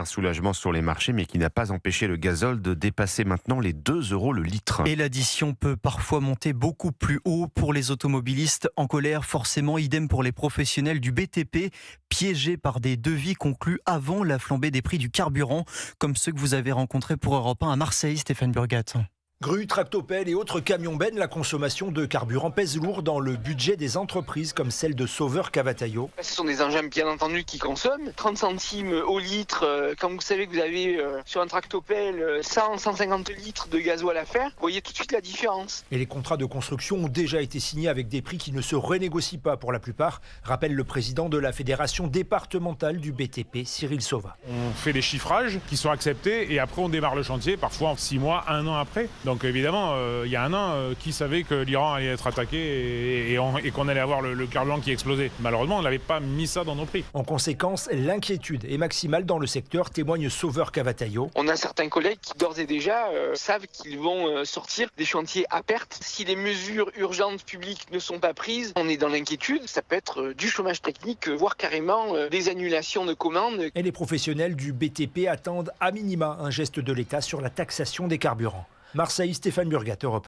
Un soulagement sur les marchés, mais qui n'a pas empêché le gazole de dépasser maintenant les 2 € le litre. Et l'addition peut parfois monter beaucoup plus haut pour les automobilistes en colère, forcément, idem pour les professionnels du BTP, piégés par des devis conclus avant la flambée des prix du carburant, comme ceux que vous avez rencontrés pour Europe 1 à Marseille, Stéphane Burgat. Grues, tractopelles et autres camions-bennes, la consommation de carburant pèse lourd dans le budget des entreprises comme celle de Sauveur Cavataio. Ce sont des engins bien entendu qui consomment 30 centimes au litre. Quand vous savez que vous avez sur un tractopelle 100-150 litres de gasoil à faire, vous voyez tout de suite la différence. Et les contrats de construction ont déjà été signés avec des prix qui ne se renégocient pas pour la plupart, rappelle le président de la fédération départementale du BTP, Cyril Sauva. On fait des chiffrages qui sont acceptés et après on démarre le chantier, parfois en 6 mois, 1 an après. Donc évidemment, il y a un an, qui savait que l'Iran allait être attaqué et qu'on allait avoir le carburant qui explosait. Malheureusement, on n'avait pas mis ça dans nos prix. En conséquence, l'inquiétude est maximale dans le secteur, témoigne Sauveur Cavataio. On a certains collègues qui d'ores et déjà savent qu'ils vont sortir des chantiers à perte. Si les mesures urgentes publiques ne sont pas prises, on est dans l'inquiétude. Ça peut être du chômage technique, voire carrément des annulations de commandes. Et les professionnels du BTP attendent à minima un geste de l'État sur la taxation des carburants. Marseille, Stéphane Burgat, Europe 1.